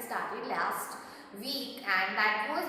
started last week, and that was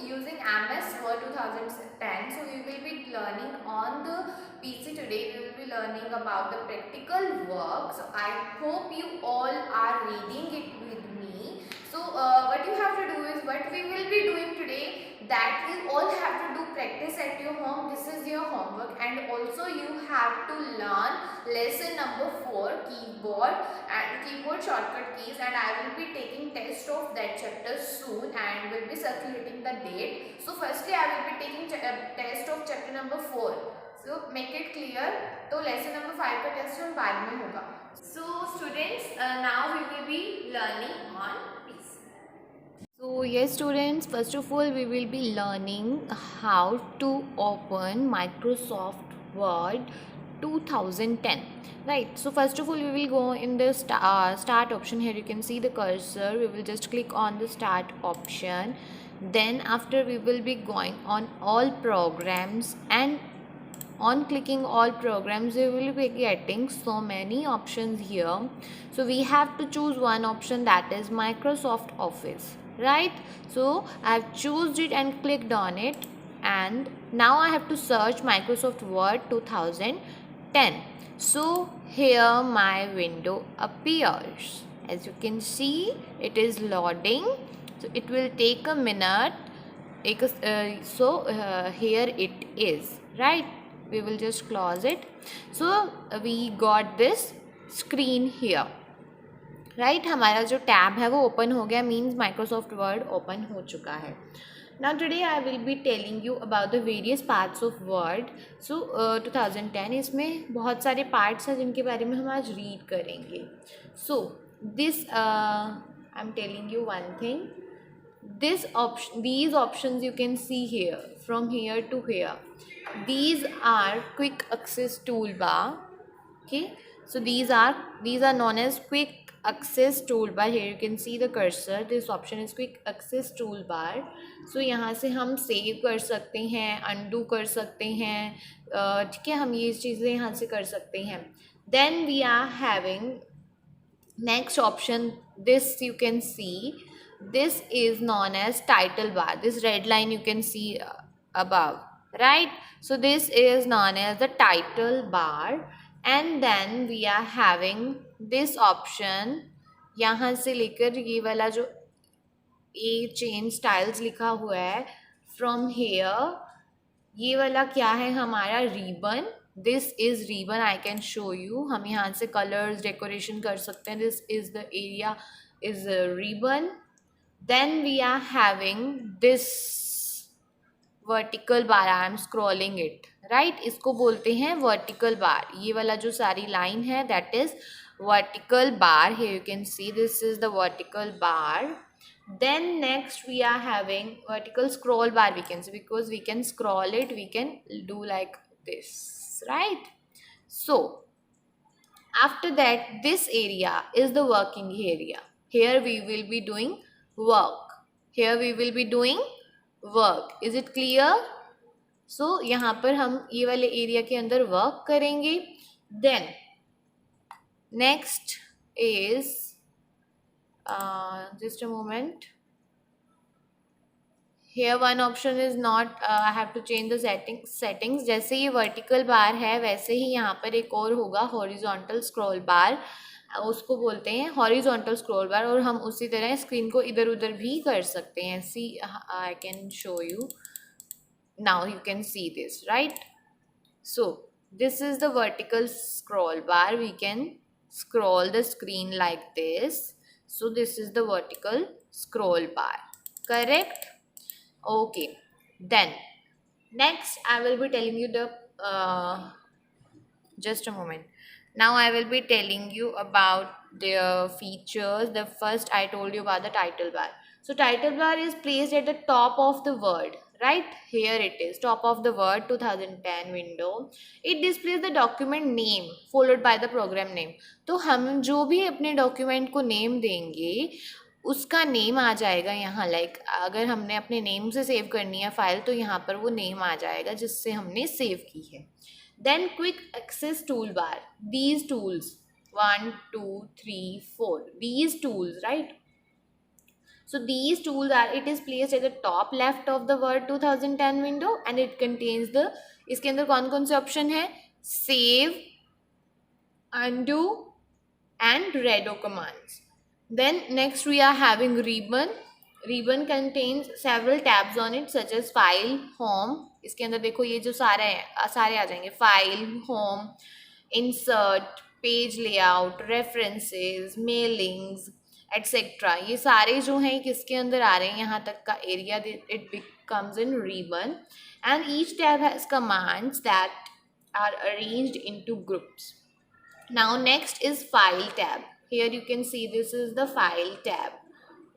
using MS Word 2010. So we will be learning on the PC today. We will be learning about the practical work. So I hope you all are reading it with me. So what you have to do is, what we will be doing today, that you all have to do practice at your home. This is your homework, and also you have to learn lesson number 4, keyboard and keyboard shortcut keys, and I will be taking test of that chapter soon and will be circulating the date. So firstly I will be taking test of chapter number 4. So make it clear. तो lesson number 5 का test हम बाद में होगा. So students, now we will be learning on this. So yes students, first of all we will be learning how to open Microsoft Word 2010. Right, so first of all we will go in the start option. Here you can see the cursor. We will just click on the start option. Then after we will be going on all programs, and on clicking all programs we will be getting so many options here. So we have to choose one option, that is Microsoft Office, right? So I have chosen it and clicked on it, and now I have to search Microsoft Word 2010. So here my window appears. As you can see, it is loading, so it will take a minute. Here it is, right? We will just close it. So we got this screen here, right? हमारा जो tab है वो open हो गया, means Microsoft word open हो चुका है. Now today I will be telling you about the various parts of Word. So 2010, इसमें बहुत सारे parts हैं जिनके बारे में हम आज read करेंगे. So this I'm telling you one thing. These options you can see here, from here to here. These are quick access toolbar. Okay, so these are known as quick access toolbar. Here you can see the cursor. This option is quick access toolbar. So यहाँ से हम save कर सकते हैं, undo कर सकते हैं, ठीक है, हम ये चीज़ें यहाँ से कर सकते हैं. Then we are having next option. This you can see. This is known as title bar. This red line you can see above, right? So this is known as the title bar. And then we are having this option. यहाँ से लेकर ये वाला जो A change styles लिखा हुआ है, from here ये वाला क्या है हमारा ribbon. This is ribbon. I can show you. हम यहाँ से colors decoration कर सकते हैं. This is the area is a ribbon. Then we are having this vertical bar. I am scrolling it, right? इसको बोलते हैं vertical bar. ये वाला जो सारी line है, that is vertical bar. Here you can see this is the vertical bar. Then next we are having vertical scroll bar, we can see, because we can scroll it, we can do like this, right? So after that, this area is the working area. Here we will be doing work. Here we will be doing work. Is it clear? So यहाँ पर हम ये वाले area के अंदर work करेंगे. Then next is just a moment. Here one option is not, I have to change the settings. जैसे ये vertical bar है वैसे ही यहाँ पर एक और होगा horizontal scroll bar. उसको बोलते हैं horizontal scroll bar, और हम उसी तरह स्क्रीन को इधर उधर भी कर सकते हैं. See, I can show you. Now you can see this, right? So this is the vertical scroll bar. We can scroll the screen like this. So this is the vertical scroll bar, correct? Okay, then next I will be telling you the just a moment. Now I will be telling you about the features. The first I told you about the title bar. So title bar is placed at the top of the word, right? Here it is, top of the Word 2010 window. It displays the document name followed by the program name. तो हम जो भी अपने document को name देंगे उसका name आ जाएगा यहाँ. लाइक अगर हमने अपने name से save करनी है फाइल तो यहाँ पर वो name आ जाएगा जिससे हमने save की है. Then quick access toolbar. These tools, 1, 2, 3, 4. These tools, right? So these tools are, it is placed at the top left of the Word 2010 window and it contains the, इसके अंदर कौन कौन से ऑप्शन है, save, undo and redo commands. Then next we are having ribbon. Ribbon contains several tabs on it such as file, home. इसके अंदर देखो ये जो सारे हैं सारे आ जाएंगे, file, home, insert, page layout, references, mailings, etc. ये सारे जो हैं किसके अंदर आ रहे हैं, यहाँ तक का area it becomes in ribbon and each tab has commands that are arranged into groups. Now next is file tab. Here you can see this is the file tab,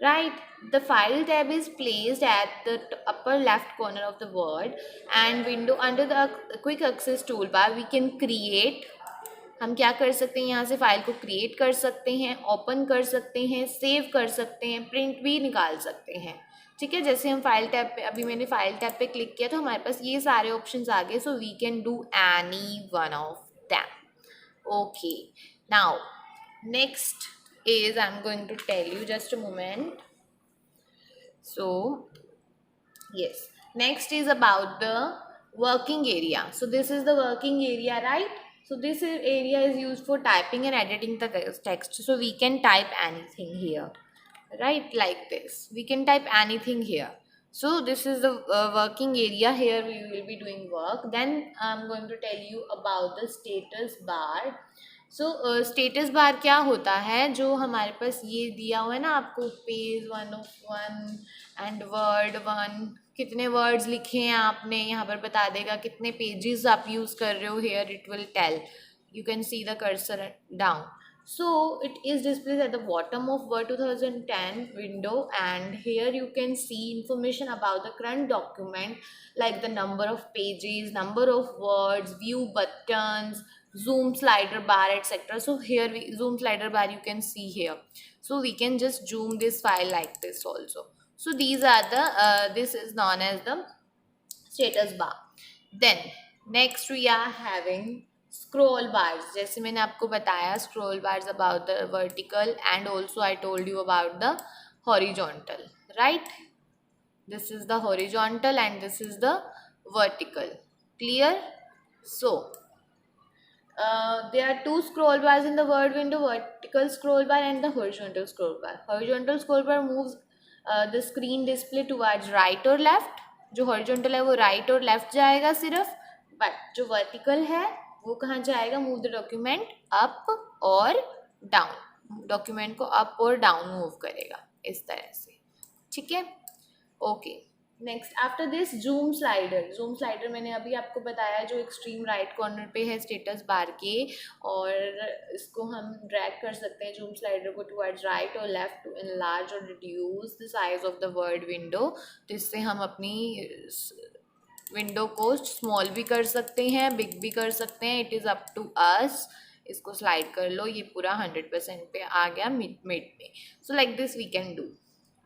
right? The file tab is placed at the upper left corner of the Word and window. Under the quick access toolbar we can create, हम क्या कर सकते हैं, यहाँ से file को create कर सकते हैं, ओपन कर सकते हैं, सेव कर सकते हैं, प्रिंट भी निकाल सकते हैं, ठीक है। जैसे हम फाइल टैब पे, अभी मैंने फाइल टैब पे क्लिक किया तो हमारे पास ये सारे ऑप्शंस आ गए, so we can do any one of them. Okay, now next is, I'm going to tell you, just a moment. So yes, next is about the working area. So this is the working area, right? So this area is used for typing and editing the text. So we can type anything here, right? Like this, we can type anything here. So this is the working area. Here we will be doing work. Then I'm going to tell you about the status bar. So status bar क्या होता है, जो हमारे पास ये दिया हुआ है ना आपको, पेज 1 एंड वर्ड 1, कितने वर्ड्स लिखे हैं आपने, यहाँ पर बता देगा कितने पेजेस आप यूज़ कर रहे हो. Here it will tell, you can see the cursor down. So it is displayed at the bottom of Word 2010 window and here you can see information about the current document like the number of pages, number of words, view buttons, zoom slider bar, etc. So here zoom slider bar you can see here. So we can just zoom this file like this also. So these are the this is known as the status bar. Then next we are having scroll bars. जैसे मैंने आपको बताया scroll bars about the vertical and also I told you about the horizontal, right? This is the horizontal and this is the vertical. Clear? So there are two scroll bars in the Word window, vertical scroll bar and the horizontal scroll bar. Horizontal scroll bar moves the screen display towards right or left. जो horizontal है वो right और left जाएगा सिर्फ, but जो vertical है वो कहाँ जाएगा, मूव द डॉक्यूमेंट अप और डाउन, डॉक्यूमेंट को अप और डाउन मूव करेगा इस तरह से, ठीक है. Okay, next after this zoom slider. Zoom slider मैंने अभी आपको बताया जो एक्सट्रीम राइट कॉर्नर पे है स्टेटस बार के, और इसको हम ड्रैग कर सकते हैं जूम स्लाइडर को टुवर्ड्स राइट और लेफ्ट टू एनलार्ज और reduce the size of the word window. तो इससे हम अपनी विंडो को स्मॉल भी कर सकते हैं, बिग भी कर सकते हैं, it is up to us. इसको स्लाइड कर लो, ये पूरा 100% पे आ गया मिड में. So like this we can do.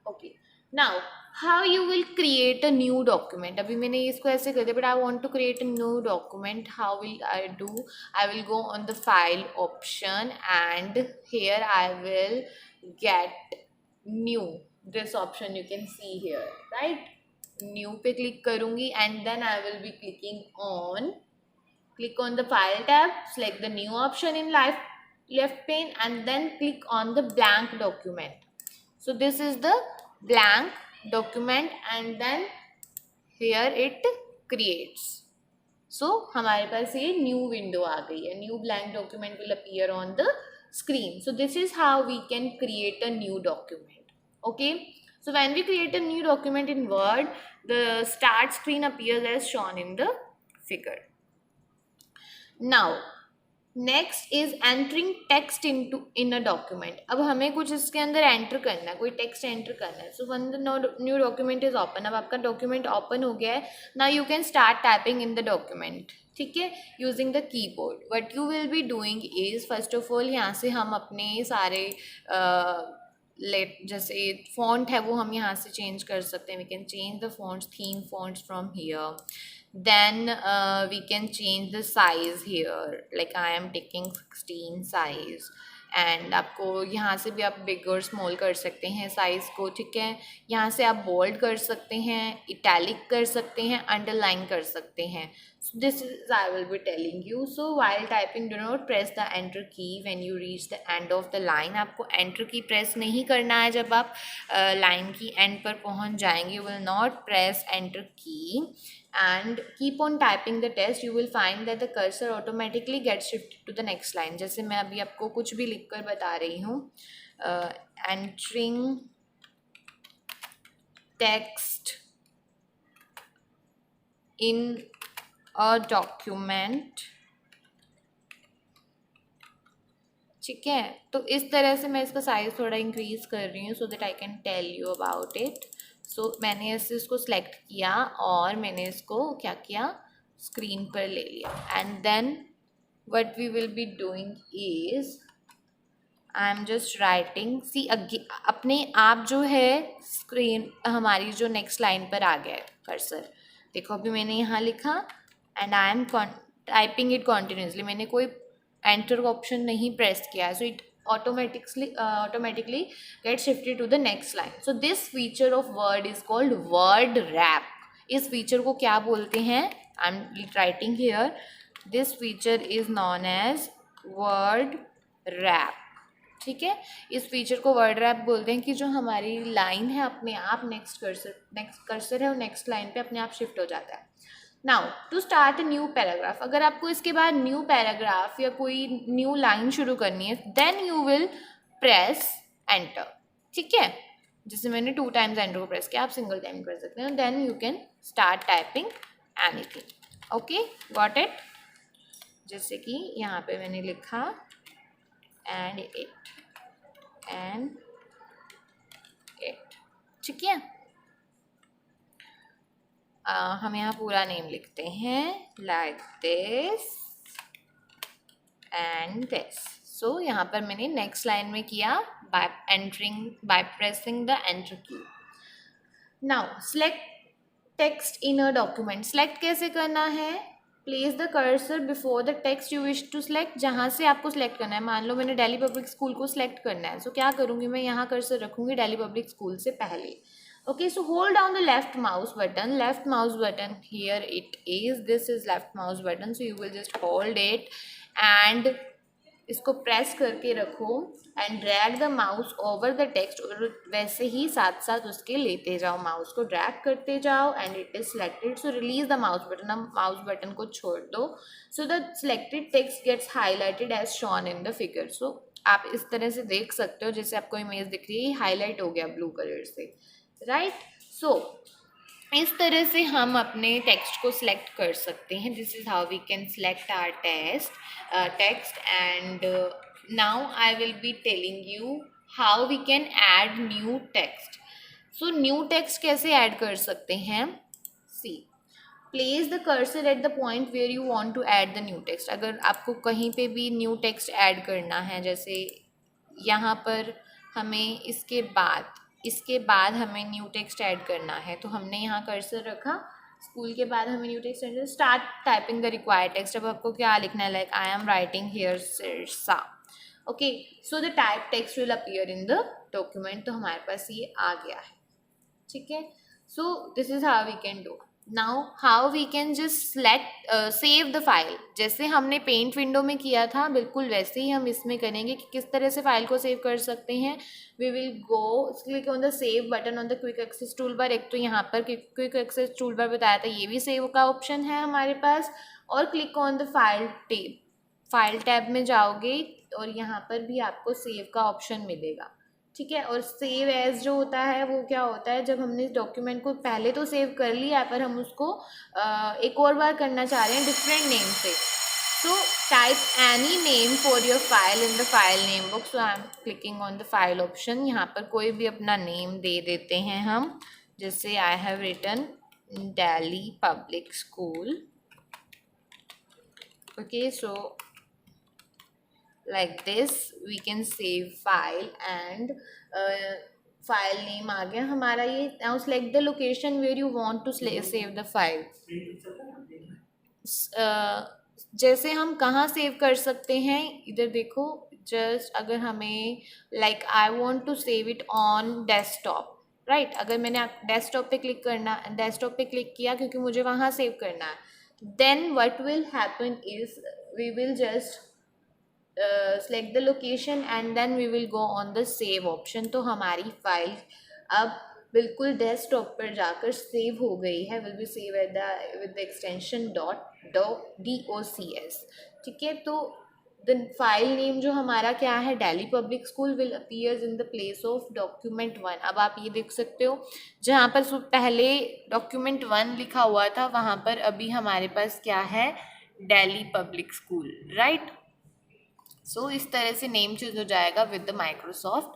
Okay, now how you will create a new document. अभी मैंने इसको ऐसे कर दिया, but I want to create a new document. How will I do, I will go on the file option and here I will get new. This option you can see here, right. New पे click करूँगी and then I will be clicking on, click on the file tab, select the new option in left pane and then click on the blank document. So this is the blank document and then here it creates. So हमारे पास ये new window आ गई है. New blank document will appear on the screen. So this is how we can create a new document. Okay. So when we create a new document in Word, the start screen appears as shown in the figure. Now next is entering text in a document. अब हमें कुछ इसके अंदर enter करना है, कोई text enter करना है. So when the new document is open, अब आपका डॉक्यूमेंट ओपन हो गया है. Now you can start typing in the document, ठीक है, using the keyboard. What you will be doing is, first of all यहाँ से हम अपने सारे जैसे फॉन्ट है वो हम यहाँ से चेंज कर सकते हैं. We can change the fonts, theme fonts from here. Then we can change the size here, like I am taking 16 size. And आपको यहाँ से भी आप बिग और स्मॉल कर सकते हैं साइज़ को, ठीक है। यहाँ से आप बोल्ड कर सकते हैं, इटैलिक कर सकते हैं, अंडरलाइन कर सकते हैं. So this is I will be telling you. So while typing, do not press the enter key when you reach the end of the line. आपको enter की press नहीं करना है जब आप line की end पर पहुँच जाएंगे. You will not press enter key and keep on typing the text. You will find that the cursor automatically gets shifted to the next line. जैसे मैं अभी आपको कुछ भी लिख कर बता रही हूँ, entering text in a document, ठीक है. तो इस तरह से मैं इसका साइज़ थोड़ा इंक्रीज कर रही हूँ so that I can tell you about it. So मैंने इसको सेलेक्ट किया और मैंने इसको क्या किया, स्क्रीन पर ले लिया. And then what we will be doing is I am just writing. See अपने आप जो है स्क्रीन हमारी जो नेक्स्ट लाइन पर आ गया है कर्सर. देखो अभी मैंने यहाँ लिखा and I am typing it continuously. मैंने कोई एंटर का ऑप्शन नहीं प्रेस किया, so it automatically get shifted to the next line. So this feature of word is called word wrap. इस फीचर को क्या बोलते हैं, I am writing here, this feature is known as word wrap. ठीक है, इस feature को word rap बोलते हैं कि जो हमारी लाइन है अपने आप नेक्स्ट कर्सर है और नेक्स्ट लाइन पे अपने आप शिफ्ट हो जाता है. Now to start a new paragraph, अगर आपको इसके बाद न्यू पैराग्राफ या कोई न्यू लाइन शुरू करनी है then you will press enter. ठीक है, जैसे मैंने 2 टाइम्स एंटर को प्रेस किया, आप सिंगल टाइम कर सकते हैं. Then you can start typing anything. Okay, got it. जैसे कि यहाँ पे मैंने लिखा एंड इट. ठीक है, हम यहाँ पूरा नेम लिखते हैं like this and this. So यहाँ पर मैंने नेक्स्ट लाइन में किया by pressing the enter key. Now select text in a document. Select कैसे करना है, place the cursor before the text you wish to select. जहाँ से आपको सेलेक्ट करना है, मान लो मैंने दिल्ली पब्लिक स्कूल को सिलेक्ट करना है, सो क्या करूँगी मैं, यहाँ कर्सर रखूँगी दिल्ली पब्लिक स्कूल से पहले. Okay, so hold down the left mouse button, here it is, this is left mouse button, so you will just hold it and इसको प्रेस करके रखो and drag the mouse over the text, और वैसे ही साथ साथ उसके लेते जाओ, माउस को ड्रैग करते जाओ and it is selected. So release the mouse button, अब माउस बटन को छोड़ दो. So the selected text gets highlighted as shown in the figure. So आप इस तरह से देख सकते हो, जैसे आपको इमेज दिख रही है, हाईलाइट हो गया ब्लू कलर से, राइट. सो इस तरह से हम अपने टेक्स्ट को सिलेक्ट कर सकते हैं. This is how we can select our text and now I will be telling you how we can add new text. So new text कैसे ऐड कर सकते हैं, see place the cursor at the point where you want to add the new text. अगर आपको कहीं पे भी new text add करना है, जैसे यहाँ पर हमें इसके बाद हमें न्यू टेक्स्ट ऐड करना है, तो हमने यहाँ कर्सर रखा, स्कूल के बाद हमें new text add, start typing the required text. अब आपको क्या लिखना है, like I am writing here Sirsa. Okay, so the type text will appear in the document. तो हमारे पास ये आ गया है. ठीक है, so this is how we can do. Now how we can just save the file. जैसे हमने पेंट विंडो में किया था बिल्कुल वैसे ही हम इसमें करेंगे कि किस तरह से फाइल को सेव कर सकते हैं. We will go click on the save button on the quick access tool bar. एक तो यहाँ पर क्विक एक्सेस टूल बार बताया था, ये भी सेव का ऑप्शन है हमारे पास. और click on the file tab में जाओगे और यहाँ पर भी आपको सेव का ऑप्शन मिलेगा. ठीक है, और सेव एज जो होता है वो क्या होता है, जब हमने इस डॉक्यूमेंट को पहले तो सेव कर लिया पर हम उसको एक और बार करना चाह रहे हैं डिफरेंट नेम से. So type any name for your file in the file name book. So I am clicking on the file option. यहाँ पर कोई भी अपना नेम दे देते हैं हम, जैसे I have written Delhi public school. Okay, so like this we can save file and file name आ गया हमारा ये. now select the location where you want to save the file. जैसे हम कहाँ सेव कर सकते हैं, इधर देखो, जस्ट अगर हमें like I want to save it on desktop, right, अगर मैंने डेस्कटॉप पे क्लिक किया क्योंकि मुझे वहाँ सेव करना है, then what will happen is we will just select the location and then we will go on the save option. तो हमारी फाइल अब बिल्कुल डेस्कटॉप पर जाकर सेव हो गई है, will be save at the with the extension .docs. ठीक है, तो द फाइल नेम जो हमारा क्या है, Delhi public school will appears in the place of document1. अब आप ये देख सकते हो जहाँ पर पहले document1 लिखा हुआ था वहाँ पर अभी हमारे पास क्या है, Delhi public school, right. So इस तरह से नेम चेंज हो जाएगा with the Microsoft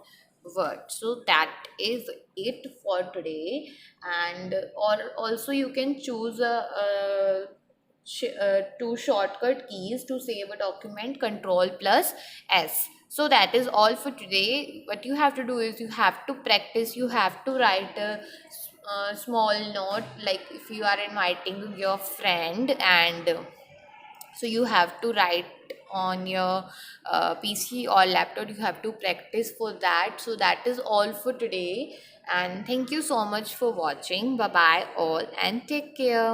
Word. So that is it for today. And और also you can choose two shortcut keys to save a document, Control+S. So that is all for today. What you have to do is you have to practice, you have to write a small note, like if you are inviting your friend, and so you have to write on your PC or laptop, you have to practice for that. So that is all for today, and thank you so much for watching. Bye bye all and take care.